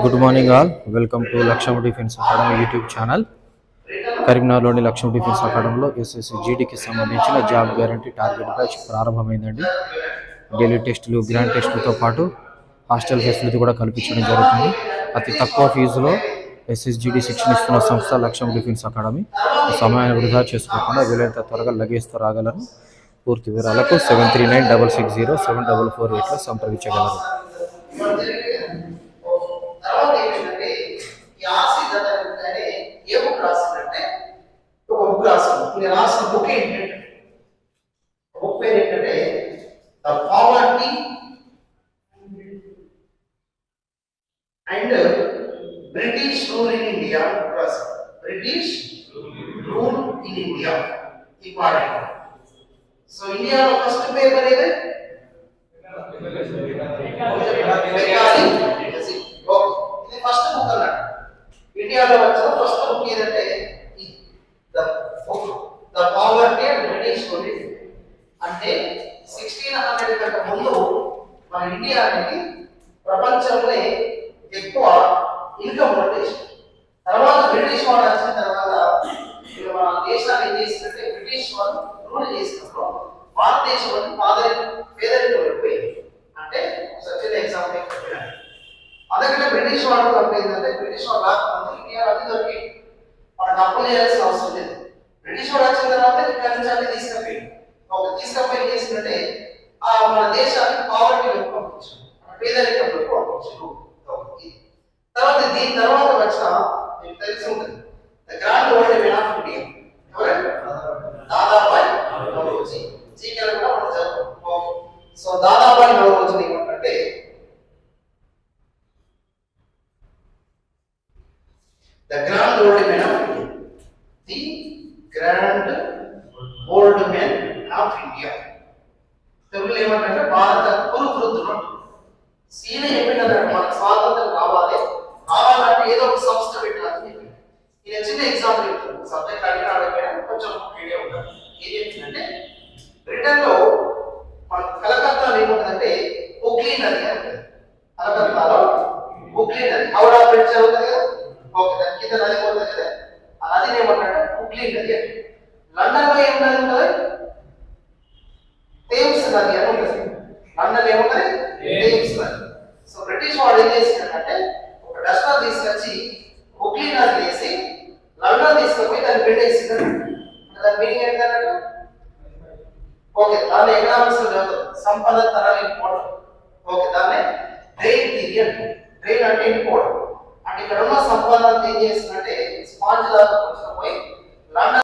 Good morning all, welcome to Lakshyam defence academy YouTube channel. కరీంనగర్లోని Lakshyam defence అకాడమీలో SSC జీడీకి సంబంధించిన జాబ్ గ్యారంటీ టార్గెట్ బ్యాచ్ ప్రారంభమైందండి. డైలీ టెస్టులు, గ్రాండ్ టెస్టులతో పాటు హాస్టల్ ఫెసిలిటీ కూడా కల్పించడం జరుగుతుంది. అతి తక్కువ ఫీజులో ఎస్ఎస్జిడి శిక్షణ ఇస్తున్న సంస్థ లక్ష్యం డిఫెన్స్ అకాడమీ. సమయాన్ని వృధా చేసుకోకుండా వీలైనంత త్వరగా లగేజ్తో రాగలరు. పూర్తి వివరాలకు 7396607448లో సంప్రదించగలరు. British rule in India. British rule in India. Important. So India first paper is Bengali. Yes, okay. This first book is India first book is the poverty and British rule. అంటే 1600 కంటే ముందు మన ఇండియా అనేది ప్రపంచంలో ఎక్కువ income ఉండేది. తర్వాత British వాళ్ళు వచ్చిన తర్వాత మన దేశాన్ని ఏం చేసిందంటే బ్రిటిష్ వాళ్ళు రూల్ చేసినప్పుడు భారతదేశం పేదరికం వెళ్ళిపోయింది. అంటే సచిన్ ఎగ్జాంపుల్ చెప్పాను. అందుకంటే బ్రిటిష్ వాళ్ళు తప్పేందంటే బ్రిటిష్ వాళ్ళు రాకముందు ఇండియా అన్ని దొరికింది, మనకు అప్పులు చేయాల్సిన అవసరం లేదు. బ్రిటిష్ వాళ్ళు వచ్చిన తర్వాత ఇక్కడ నుంచి అన్ని తీసుకపోయింది. తీసుకపోయి ఏం చేసిందంటే మన దేశాన్ని పావర్టీలోకి పంపించారు, పేదరికంలోకి పంపించారు. తర్వాత దీని తర్వాత వచ్చిన మీకు తెలిసి ఉంటుంది grand old men of India. ఎవరంటే దాదాబాయి నౌరోజీ. జీకేలో కూడా మనం చదువుతాం. సో దాదాబాయి నౌరోజీ ఏమంటే the grand old men of India. The grand old men of India. తెలుగులో ఏమంటే భారత కురు వృద్ధులు. సీన చెప్పినట్టు మనకు స్వాతంత్రం రావాలంటే ఏదో ఒక సంస్థ పెట్టాలని చెప్పి ఇది చిన్న ఎగ్జాంపుల్ చెప్తాను. సబ్జెక్ట్ అడిగిన అడగకపోయినా కొంచెం ఐడియా ఉంటుంది. ఏం చెప్తుందంటే బ్రిటన్ లో మన కలకత్తాలో ఏముంటుందంటే హుగ్లీ నది అని ఉంటుంది. కలకత్తాలో హుగ్లీ నది, హౌరా బ్రిడ్జ్ అవుతుంది కదా, ఓకే, దాని కింద నది పోతుంది కదా, ఆ నదిని ఏమంటారు హుగ్లీ నది అంటే. లండన్ లో ఏం నది ఉంటుంది? థేమ్స్ నది అని ఉంటుంది. లండన్ ఏముంటుంది? థేమ్స్ నది. సో బ్రిటిష్ వాళ్ళు ఏం చేసిందంటే డస్టర్ తీసుకొచ్చి హుగ్లీ నది వేసి లండన్ తీసుకుపోయి దాన్ని పెట్టేసింది. దాని మీనింగ్ ఏంటంటే ఓకే, దాని ఎకనామిక్స్ లో చదువుతారు సంపద తరాలు ఇంపోవడం. ఓకే, దాన్ని డ్రైన్ థియరీ అంటే. డ్రైన్ అంటే ఇంపోవడం అంటే ఇక్కడ ఉన్న సంపద ఏం చేసిందంటే స్పాంజ్ లాగా కొంచెం